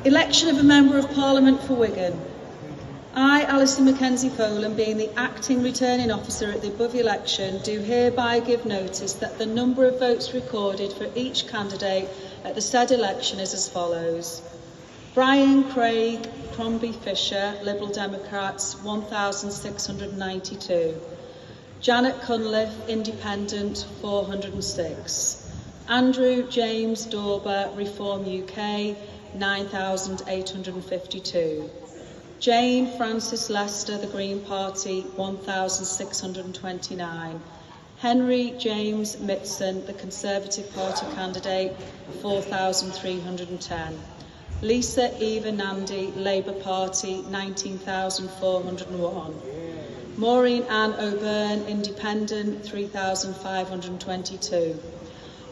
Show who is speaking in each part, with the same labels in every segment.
Speaker 1: Election of a Member of Parliament for Wigan. I, Alison Mackenzie Folan, being the acting returning officer at the above election, do hereby give notice that the number of votes recorded for each candidate at the said election is as follows. Brian Craig Crombie Fisher, Liberal Democrats, 1,692. Janet Cunliffe, Independent, 406. Andrew James Dorber, Reform UK, 9,852. Jane Frances Lester, the Green Party, 1,629. Henry James Mitson, the Conservative Party candidate, 4,310. Lisa Eva Nandy, Labour Party, 19,401. Maureen Ann O'Byrne, Independent, 3,522.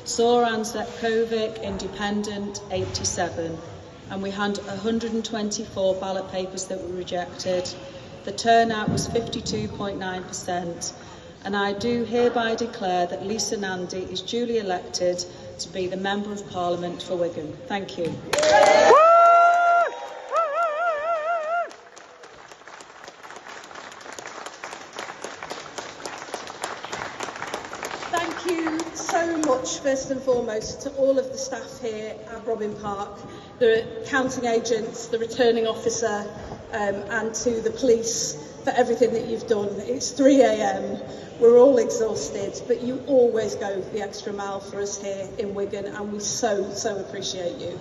Speaker 1: Zoran Zetkovic, Independent, 87. And we had 124 ballot papers that were rejected. The turnout was 52.9%. And I do hereby declare that Lisa Nandy is duly elected to be the Member of Parliament for Wigan. Thank you.
Speaker 2: Thank you so much, first and foremost, to all of the staff here at Robin Park, the counting agents, the returning officer, and to the police for everything that you've done. It's 3 a.m, we're all exhausted, but you always go the extra mile for us here in Wigan, and we so appreciate you.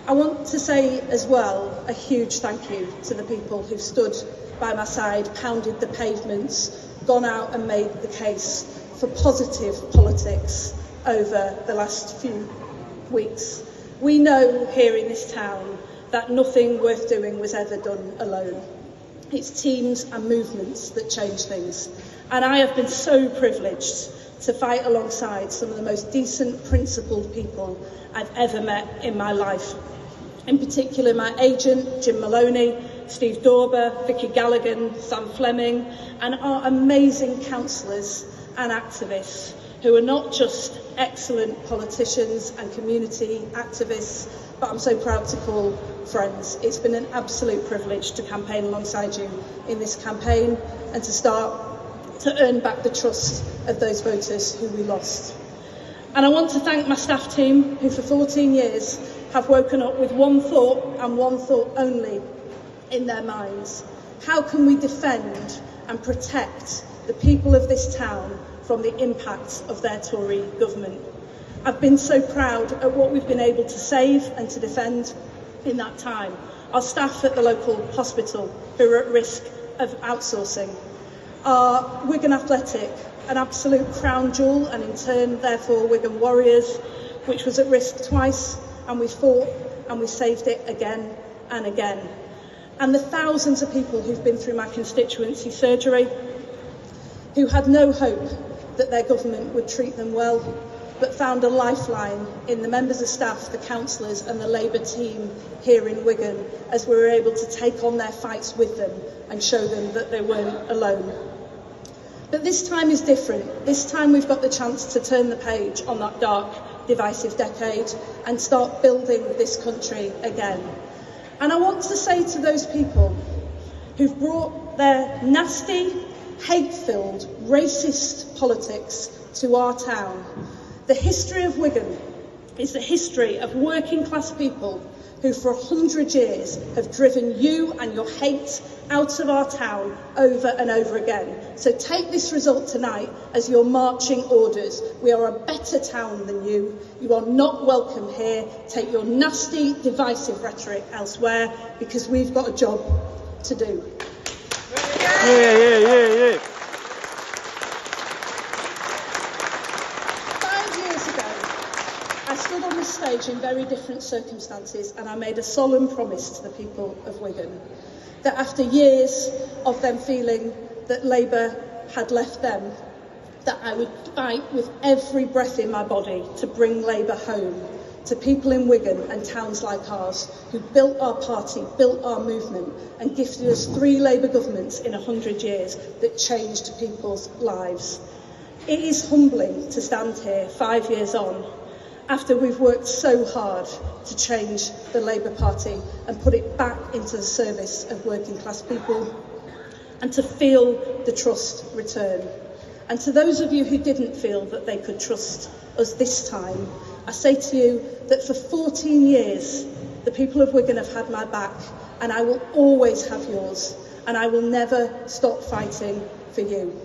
Speaker 2: I want to say as well a huge thank you to the people who've stood by my side, pounded the pavements, gone out and made the case for positive politics over the last few weeks. We know here in this town that nothing worth doing was ever done alone. It's teams and movements that change things. And I have been so privileged to fight alongside some of the most decent, principled people I've ever met in my life. In particular, my agent, Jim Maloney, Steve Dorber, Vicky Galligan, Sam Fleming, and our amazing councillors and activists who are not just excellent politicians and community activists, but I'm so proud to call friends. It's been an absolute privilege to campaign alongside you in this campaign and to start to earn back the trust of those voters who we lost. And I want to thank my staff team who for 14 years have woken up with one thought and one thought only in their minds. How can we defend and protect the people of this town from the impacts of their Tory government? I've been so proud at what we've been able to save and to defend in that time. Our staff at the local hospital who are at risk of outsourcing. Our Wigan Athletic, an absolute crown jewel, and in turn, therefore, Wigan Warriors, which was at risk twice, and we fought and we saved it again and again. And the thousands of people who've been through my constituency surgery, who had no hope that their government would treat them well, but found a lifeline in the members of staff, the councillors and the Labour team here in Wigan, as we were able to take on their fights with them and show them that they weren't alone. But this time is different. This time we've got the chance to turn the page on that dark, divisive decade and start building this country again. And I want to say to those people who've brought their nasty, hate-filled, racist politics to our town, the history of Wigan is the history of working class people who for 100 years have driven you and your hate out of our town over and over again. So take this result tonight as your marching orders. We are a better town than you. You are not welcome here. Take your nasty, divisive rhetoric elsewhere, because we've got a job to do.
Speaker 3: Yeah.
Speaker 2: 5 years ago, I stood on this stage in very different circumstances, and I made a solemn promise to the people of Wigan that after years of them feeling that Labour had left them, that I would fight with every breath in my body to bring Labour home to people in Wigan and towns like ours who built our party, built our movement and gifted us 3 Labour governments in 100 years that changed people's lives. It is humbling to stand here 5 years on after we've worked so hard to change the Labour Party and put it back into the service of working class people, and to feel the trust return. And to those of you who didn't feel that they could trust us this time, I say to you that for 14 years, the people of Wigan have had my back, and I will always have yours, and I will never stop fighting for you.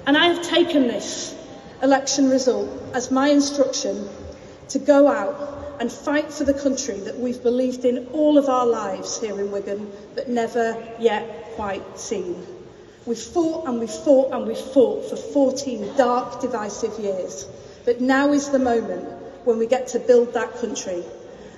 Speaker 2: And I have taken this election result as my instruction to go out and fight for the country that we've believed in all of our lives here in Wigan, but never yet quite seen. We've fought and we've fought and we've fought for 14 dark, divisive years. But now is the moment when we get to build that country.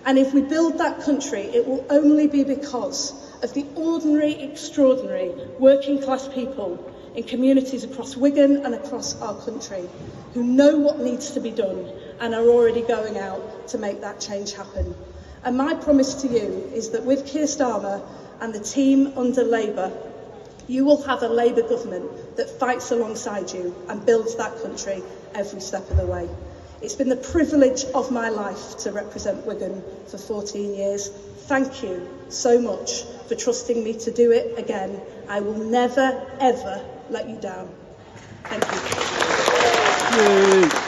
Speaker 2: And if we build that country, it will only be because of the ordinary, extraordinary working class people in communities across Wigan and across our country who know what needs to be done and are already going out to make that change happen. And my promise to you is that with Keir Starmer and the team under Labour, you will have a Labour government that fights alongside you and builds that country every step of the way. It's been the privilege of my life to represent Wigan for 14 years. Thank you so much for trusting me to do it again. I will never, ever let you down. Thank you.
Speaker 3: Yay.